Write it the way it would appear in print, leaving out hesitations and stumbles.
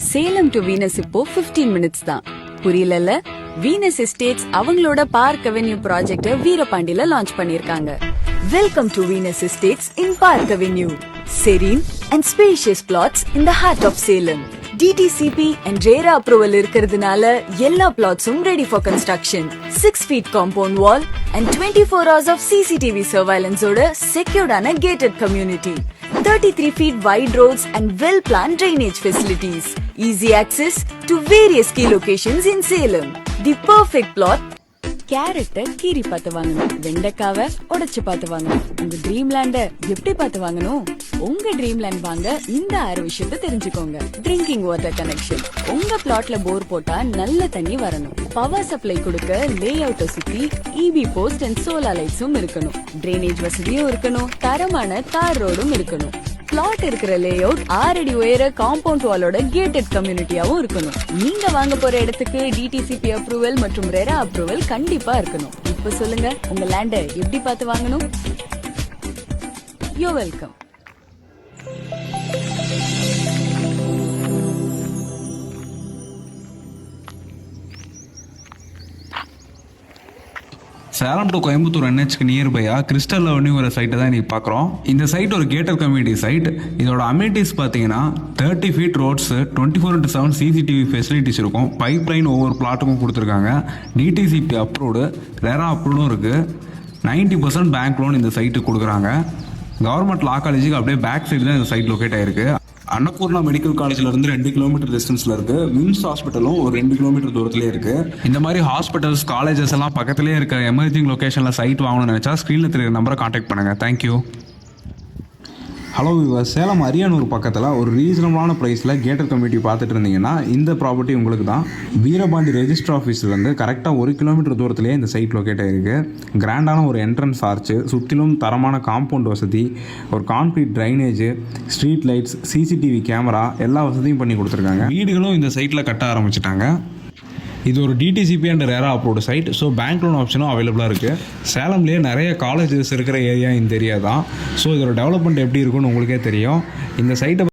Salem to Venus இப்போ 15 minutes தான். புரியலல்ல? Venus estates அவங்களோட பார்க் அவென்யூ ப்ராஜெக்ட வீரபாண்டியில லான்ச் பண்ணிருக்காங்க. Welcome to Venus estates in park avenue. Serene and spacious plots in the heart of Salem. DTCP and RERA approval இருக்கிறதுனால எல்லா plotsum ready for construction. 6 feet compound wall and 24 hours of CCTV surveillance ஓட secured ஆன gated community. 33 feet wide roads and well-planned drainage facilities. Easy access to various key locations in Salem. The perfect plot. கேரட்டை கீரி பார்த்து வாங்கணும், வெண்டைக்காவை உடைச்சு பார்த்து வாங்கணும். உங்க ட்ரீம் லேண்ட எப்படி பார்த்து வாங்கணும்? உங்க ட்ரீம் லேண்ட் வாங்க இந்த 6 விஷயத்தை தெரிஞ்சுக்கோங்க. ட்ரிங்கிங் வாட்டர் கனெக்ஷன், உங்க பிளாட்ல போர் போட்டா நல்ல தண்ணி வரணும். பவர் சப்ளை கொடுக்க லே அவுட்டை சுத்தி EB போஸ்ட் அண்ட் சோலார் லைட்ஸும் இருக்கணும். ட்ரைனேஜ் வசதியும் இருக்கணும். தரமான தார் ரோடும் இருக்கணும். பிளாட் இருக்கிற லே அவுட் 6 அடி உயர காம்பவுண்ட் வாலோட கேட்டட் கம்யூனிட்டியாவும் இருக்கணும். நீங்க வாங்க போற இடத்துக்கு DTCP அப்ரூவல் மற்றும் RERA அப்ரூவல் கண்டிப்பா இருக்கணும். இப்ப சொல்லுங்க, உங்க லேண்ட எப்படி பார்த்து வாங்கணும்? You welcome. Salem to Coimbatore NHக்கு நியர்பையா கிறிஸ்டல் அவென்யூ ஒரு சைட்டை தான் இன்றைக்கி பார்க்குறோம். இந்த சைட் ஒரு கேட்டட் கம்யூனிட்டி சைட். இதோட அமெனிட்டிஸ் பார்த்தீங்கன்னா 30 ஃபீட் ரோட்ஸ், 24/7 CCTV ஃபெசிலிட்டிஸ் இருக்கும். பைப் லைன் ஒவ்வொரு பிளாட்டுக்கும் கொடுத்துருக்காங்க. DTCP அப்ரூவ்டு, RERA அப்ரூவ்டும் இருக்குது. 90% பேங்க் லோன் இந்த சைட்டுக்கு கொடுக்குறாங்க. கவர்மெண்ட் லா காலேஜுக்கு அப்படியே பேக் சைடு தான் இந்த சைட் லொக்கேட் ஆயிருக்கு. அன்னபூர்ணா மெடிக்கல் காலேஜ்ல இருந்து 2 கிலோமீட்டர் டிஸ்டன்ஸ்ல இருக்கு. விம்ஸ் ஹாஸ்பிட்டலும் ஒரு 2 கிலோமீட்டர் தூரத்திலே இருக்கு. இந்த மாதிரி ஹாஸ்பிட்டல்ஸ், காலேஜஸ் எல்லாம் பக்கத்திலே இருக்க எமர்ஜிங் லொகேஷன்ல சைட் வாங்கணும்னு நினைச்சா ஸ்கிரீன்ல தெரியுற நம்பரை கான்டாக்ட் பண்ணுங்க. Thank you. Hello viewers, Salem Ariyanur பக்கத்தில் ஒரு ரீசனபிளான ப்ரைஸில் கேட்டட் கம்யூனிட்டி பார்த்துட்டு இருந்தீங்கன்னா இந்த ப்ராப்பர்ட்டி உங்களுக்கு தான். வீரபாண்டி ரெஜிஸ்டர் ஆஃபீஸ்லேருந்து கரெக்டாக 1 கிலோமீட்டர் தூரத்திலேயே இந்த சைட் லொக்கேட் ஆகிருக்கு. கிராண்டான ஒரு என்ட்ரன்ஸ் ஆர்ச்சு, சுற்றிலும் தரமான காம்பவுண்ட் வசதி, ஒரு concrete drainage, street lights, CCTV camera எல்லா வசதியும் பண்ணி கொடுத்துருக்காங்க. வீடுகளும் இந்த சைட்டில் கட்ட ஆரம்பிச்சிட்டாங்க. இது ஒரு DTCP and RERA approved side. So bank loan ஆப்ஷனும் அவைலபிளாக இருக்குது. சேலம்லேயே நிறைய காலேஜஸ் இருக்கிற ஏரியா இந்த ஏரியா தான். ஸோ இதோட டெவலப்மெண்ட் எப்படி இருக்குன்னு உங்களுக்கே தெரியும். இந்த சைட்டை